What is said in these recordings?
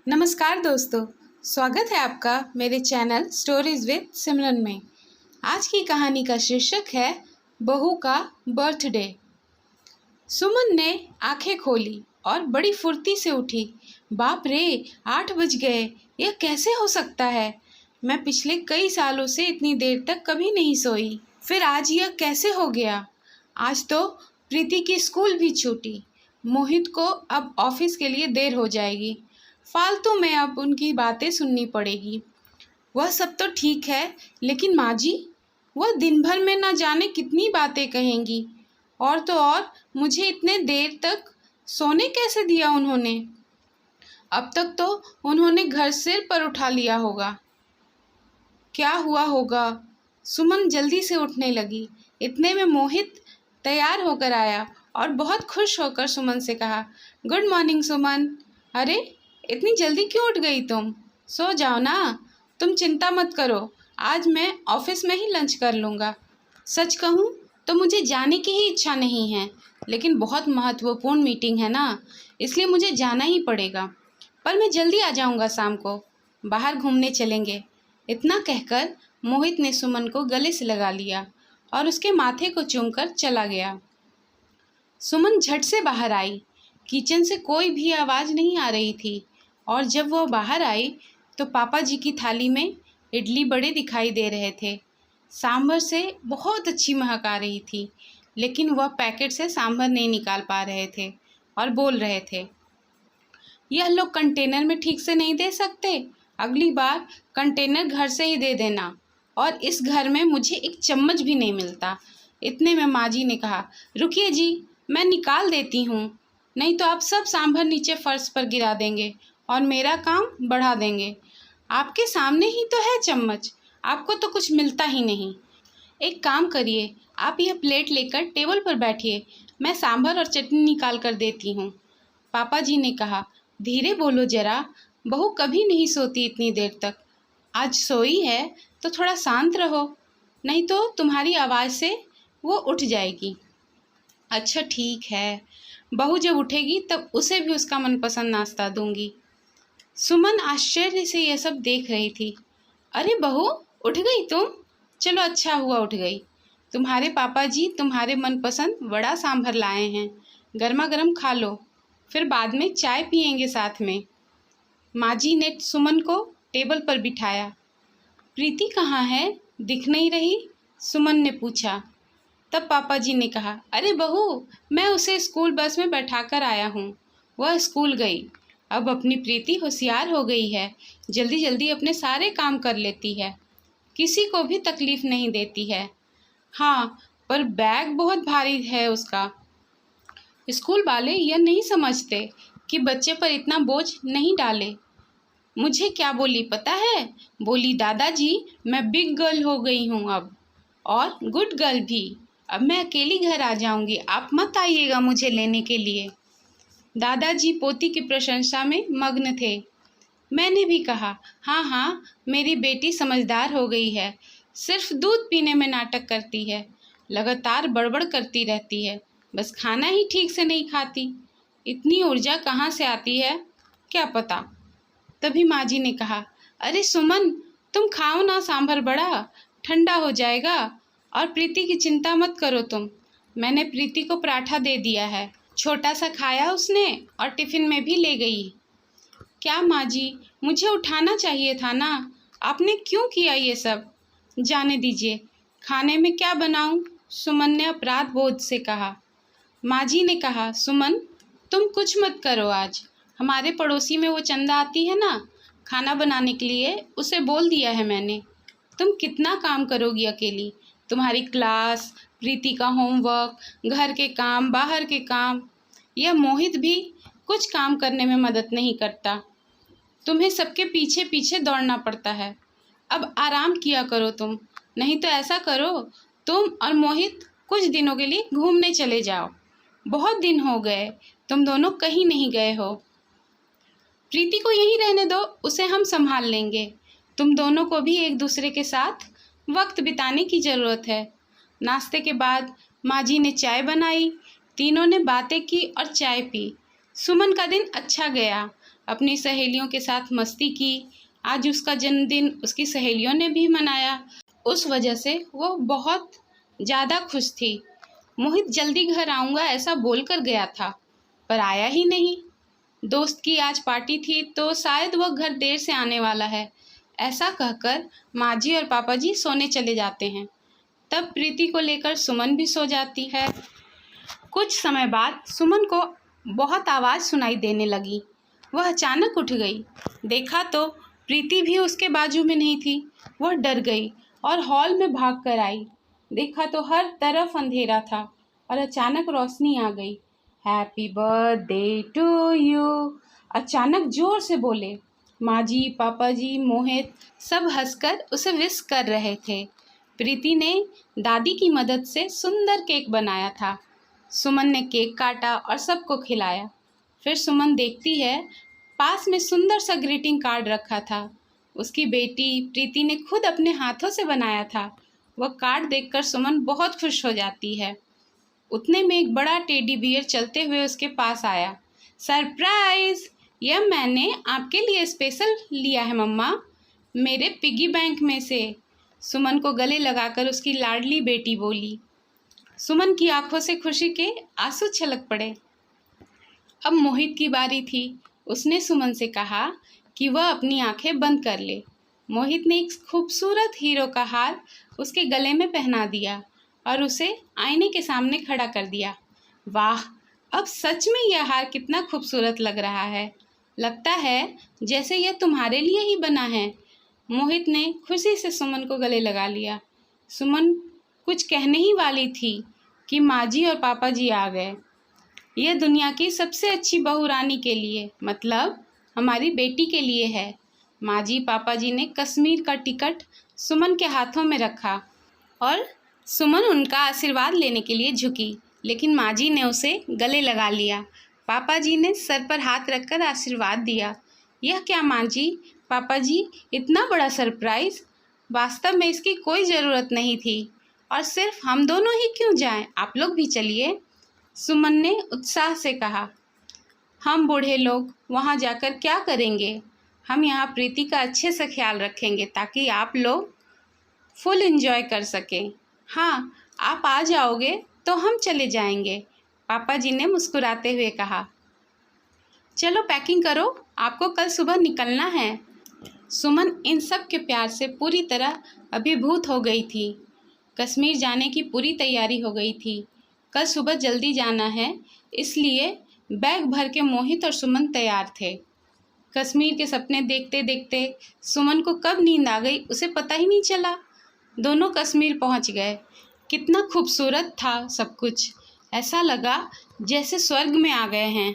नमस्कार दोस्तों, स्वागत है आपका मेरे चैनल स्टोरीज विद सिमरन में। आज की कहानी का शीर्षक है बहू का बर्थडे। सुमन ने आंखें खोली और बड़ी फुर्ती से उठी। बाप रे, 8 बज गए। यह कैसे हो सकता है? मैं पिछले कई सालों से इतनी देर तक कभी नहीं सोई, फिर आज यह कैसे हो गया? आज तो प्रीति की स्कूल भी छूटी। मोहित को अब ऑफिस के लिए देर हो जाएगी। फालतू में अब उनकी बातें सुननी पड़ेगी। वह सब तो ठीक है, लेकिन माँ जी, वह दिन भर में न जाने कितनी बातें कहेंगी। और तो और मुझे इतने देर तक सोने कैसे दिया उन्होंने? अब तक तो उन्होंने घर सिर पर उठा लिया होगा। क्या हुआ होगा? सुमन जल्दी से उठने लगी। इतने में मोहित तैयार होकर आया और बहुत खुश होकर सुमन से कहा, गुड मॉर्निंग सुमन। अरे, इतनी जल्दी क्यों उठ गई तुम? सो जाओ ना। तुम चिंता मत करो, आज मैं ऑफिस में ही लंच कर लूँगा। सच कहूँ तो मुझे जाने की ही इच्छा नहीं है, लेकिन बहुत महत्वपूर्ण मीटिंग है ना, इसलिए मुझे जाना ही पड़ेगा। पर मैं जल्दी आ जाऊँगा, शाम को बाहर घूमने चलेंगे। इतना कहकर मोहित ने सुमन को गले से लगा लिया और उसके माथे को चूमकर चला गया। सुमन झट से बाहर आई। किचन से कोई भी आवाज़ नहीं आ रही थी और जब वह बाहर आई तो पापा जी की थाली में इडली बड़े दिखाई दे रहे थे। सांभर से बहुत अच्छी महक आ रही थी, लेकिन वह पैकेट से सांभर नहीं निकाल पा रहे थे और बोल रहे थे, यह लोग कंटेनर में ठीक से नहीं दे सकते? अगली बार कंटेनर घर से ही दे देना। और इस घर में मुझे एक चम्मच भी नहीं मिलता। इतने में माँ जी ने कहा, रुकिए जी, मैं निकाल देती हूँ, नहीं तो आप सब सांभर नीचे फर्श पर गिरा देंगे और मेरा काम बढ़ा देंगे। आपके सामने ही तो है चम्मच, आपको तो कुछ मिलता ही नहीं। एक काम करिए, आप यह प्लेट लेकर टेबल पर बैठिए, मैं सांभर और चटनी निकाल कर देती हूँ। पापा जी ने कहा, धीरे बोलो जरा, बहू कभी नहीं सोती इतनी देर तक। आज सोई है तो थोड़ा शांत रहो, नहीं तो तुम्हारी आवाज़ से वो उठ जाएगी। अच्छा ठीक है, बहू जब उठेगी तब उसे भी उसका मनपसंद नाश्ता दूंगी। सुमन आश्चर्य से यह सब देख रही थी। अरे बहू, उठ गई तुम? चलो अच्छा हुआ उठ गई। तुम्हारे पापा जी तुम्हारे मनपसंद बड़ा सांभर लाए हैं, गर्मा गर्म खा लो, फिर बाद में चाय पियेंगे साथ में। माँ जी ने सुमन को टेबल पर बिठाया। प्रीति कहाँ है, दिख नहीं रही? सुमन ने पूछा। तब पापा जी ने कहा, अरे बहू, मैं उसे स्कूल बस में बैठाकर आया हूँ, वह स्कूल गई। अब अपनी प्रीति होशियार हो गई है, जल्दी जल्दी अपने सारे काम कर लेती है, किसी को भी तकलीफ नहीं देती है। हाँ, पर बैग बहुत भारी है उसका। स्कूल वाले यह नहीं समझते कि बच्चे पर इतना बोझ नहीं डाले। मुझे क्या बोली पता है? बोली, दादाजी मैं बिग गर्ल हो गई हूँ अब, और गुड गर्ल भी। अब मैं अकेली घर आ जाऊंगी, आप मत आइएगा मुझे लेने के लिए। दादाजी पोती की प्रशंसा में मग्न थे। मैंने भी कहा, हाँ हाँ, मेरी बेटी समझदार हो गई है, सिर्फ दूध पीने में नाटक करती है, लगातार बड़बड़ करती रहती है, बस खाना ही ठीक से नहीं खाती। इतनी ऊर्जा कहाँ से आती है क्या पता। तभी माँ जी ने कहा, अरे सुमन, तुम खाओ ना सांभर बड़ा, ठंडा हो जाएगा। और प्रीति की चिंता मत करो तुम, मैंने प्रीति को पराठा दे दिया है, छोटा सा खाया उसने और टिफ़िन में भी ले गई। क्या माँ जी, मुझे उठाना चाहिए था ना, आपने क्यों किया ये सब? जाने दीजिए, खाने में क्या बनाऊं? सुमन ने अपराध बोध से कहा। माँ जी ने कहा, सुमन तुम कुछ मत करो, आज हमारे पड़ोसी में वो चंदा आती है ना खाना बनाने के लिए, उसे बोल दिया है मैंने। तुम कितना काम करोगी अकेली? तुम्हारी क्लास, प्रीति का होमवर्क, घर के काम, बाहर के काम। यह मोहित भी कुछ काम करने में मदद नहीं करता, तुम्हें सबके पीछे पीछे दौड़ना पड़ता है। अब आराम किया करो तुम, नहीं तो ऐसा करो, तुम और मोहित कुछ दिनों के लिए घूमने चले जाओ। बहुत दिन हो गए तुम दोनों कहीं नहीं गए हो। प्रीति को यहीं रहने दो, उसे हम संभाल लेंगे। तुम दोनों को भी एक दूसरे के साथ वक्त बिताने की ज़रूरत है। नाश्ते के बाद माँ जी ने चाय बनाई, तीनों ने बातें की और चाय पी। सुमन का दिन अच्छा गया। अपनी सहेलियों के साथ मस्ती की। आज उसका जन्मदिन उसकी सहेलियों ने भी मनाया। उस वजह से वो बहुत ज़्यादा खुश थी। मोहित जल्दी घर आऊँगा ऐसा बोलकर गया था, पर आया ही नहीं। दोस्त की आज पार्टी थी तो शायद वह घर देर से आने वाला है, ऐसा कहकर माँ जी और पापा जी सोने चले जाते हैं। तब प्रीति को लेकर सुमन भी सो जाती है। कुछ समय बाद सुमन को बहुत आवाज़ सुनाई देने लगी। वह अचानक उठ गई। देखा तो प्रीति भी उसके बाजू में नहीं थी। वह डर गई और हॉल में भाग कर आई। देखा तो हर तरफ अंधेरा था और अचानक रोशनी आ गई। हैप्पी बर्थडे टू यू, अचानक जोर से बोले। माँ जी, पापा जी, मोहित सब हंसकर उसे विश कर रहे थे। प्रीति ने दादी की मदद से सुंदर केक बनाया था। सुमन ने केक काटा और सबको खिलाया। फिर सुमन देखती है, पास में सुंदर सा ग्रीटिंग कार्ड रखा था। उसकी बेटी प्रीति ने खुद अपने हाथों से बनाया था। वह कार्ड देखकर सुमन बहुत खुश हो जाती है। उतने में एक बड़ा टेडी बियर चलते हुए उसके पास आया। सरप्राइज! यह मैंने आपके लिए स्पेशल लिया है मम्मा, मेरे पिगी बैंक में से। सुमन को गले लगाकर उसकी लाडली बेटी बोली। सुमन की आंखों से खुशी के आंसू छलक पड़े। अब मोहित की बारी थी। उसने सुमन से कहा कि वह अपनी आंखें बंद कर ले। मोहित ने एक खूबसूरत हीरो का हार उसके गले में पहना दिया और उसे आईने के सामने खड़ा कर दिया। वाह, अब सच में यह हार कितना खूबसूरत लग रहा है। लगता है जैसे यह तुम्हारे लिए ही बना है। मोहित ने खुशी से सुमन को गले लगा लिया। सुमन कुछ कहने ही वाली थी कि माँ जी और पापा जी आ गए। यह दुनिया की सबसे अच्छी बहू रानी के लिए, मतलब हमारी बेटी के लिए है। माँ जी पापा जी ने कश्मीर का टिकट सुमन के हाथों में रखा और सुमन उनका आशीर्वाद लेने के लिए झुकी, लेकिन माँ जी ने उसे गले लगा लिया। पापा जी ने सर पर हाथ रखकर आशीर्वाद दिया। यह क्या माँ जी, पापा जी, इतना बड़ा सरप्राइज़! वास्तव में इसकी कोई ज़रूरत नहीं थी और सिर्फ हम दोनों ही क्यों जाएं? आप लोग भी चलिए, सुमन ने उत्साह से कहा। हम बूढ़े लोग वहाँ जाकर क्या करेंगे? हम यहाँ प्रीति का अच्छे से ख्याल रखेंगे ताकि आप लोग फुल एंजॉय कर सकें। हाँ, आप आ जाओगे तो हम चले जाएंगे, पापा जी ने मुस्कुराते हुए कहा। चलो पैकिंग करो, आपको कल सुबह निकलना है। सुमन इन सब के प्यार से पूरी तरह अभिभूत हो गई थी। कश्मीर जाने की पूरी तैयारी हो गई थी। कल सुबह जल्दी जाना है, इसलिए बैग भर के मोहित और सुमन तैयार थे। कश्मीर के सपने देखते देखते सुमन को कब नींद आ गई उसे पता ही नहीं चला। दोनों कश्मीर पहुंच गए। कितना खूबसूरत था सब कुछ, ऐसा लगा जैसे स्वर्ग में आ गए हैं।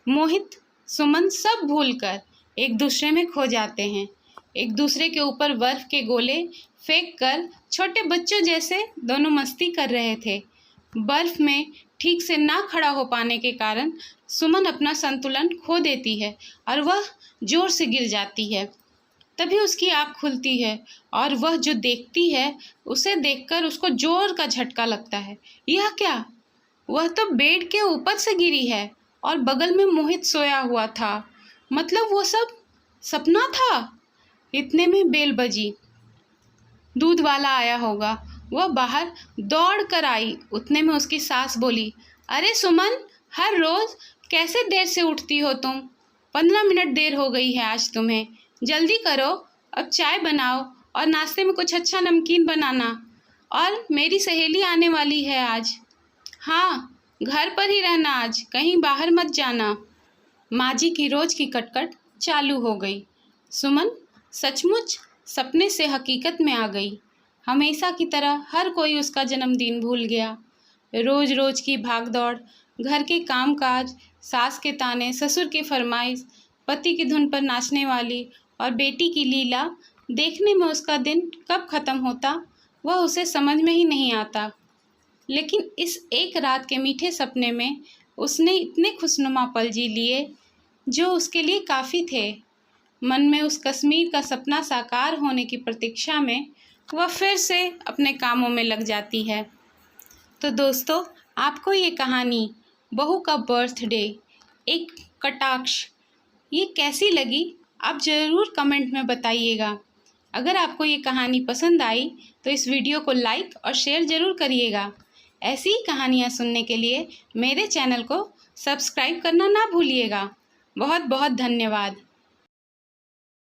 मोहित सुमन सब भूलकर एक दूसरे में खो जाते हैं। एक दूसरे के ऊपर बर्फ़ के गोले फेंक कर छोटे बच्चों जैसे दोनों मस्ती कर रहे थे। बर्फ़ में ठीक से ना खड़ा हो पाने के कारण सुमन अपना संतुलन खो देती है और वह ज़ोर से गिर जाती है। तभी उसकी आँख खुलती है और वह जो देखती है उसे देखकर उसको ज़ोर का झटका लगता है। यह क्या? वह तो बेड के ऊपर से गिरी है और बगल में मोहित सोया हुआ था। मतलब वो सब सपना था। इतने में बेल बजी। दूध वाला आया होगा। वह बाहर दौड़ कर आई। उतने में उसकी सास बोली, अरे सुमन, हर रोज़ कैसे देर से उठती हो तुम? 15 मिनट देर हो गई है आज तुम्हें। जल्दी करो, अब चाय बनाओ और नाश्ते में कुछ अच्छा नमकीन बनाना। और मेरी सहेली आने वाली है आज। हाँ, घर पर ही रहना आज, कहीं बाहर मत जाना। माँ जी की रोज़ की कटकट चालू हो गई। सुमन सचमुच सपने से हकीकत में आ गई। हमेशा की तरह हर कोई उसका जन्मदिन भूल गया। रोज़ रोज़ की भागदौड़, घर के कामकाज, सास के ताने, ससुर की फरमाइश, पति की धुन पर नाचने वाली और बेटी की लीला देखने में उसका दिन कब ख़त्म होता वह उसे समझ में ही नहीं आता। लेकिन इस एक रात के मीठे सपने में उसने इतने खुशनुमा पल जी लिए जो उसके लिए काफ़ी थे। मन में उस कश्मीर का सपना साकार होने की प्रतीक्षा में वह फिर से अपने कामों में लग जाती है। तो दोस्तों, आपको ये कहानी बहू का बर्थडे एक कटाक्ष ये कैसी लगी आप ज़रूर कमेंट में बताइएगा। अगर आपको ये कहानी पसंद आई तो इस वीडियो को लाइक और शेयर ज़रूर करिएगा। ऐसी ही कहानियाँ सुनने के लिए मेरे चैनल को सब्सक्राइब करना ना भूलिएगा। बहुत बहुत धन्यवाद।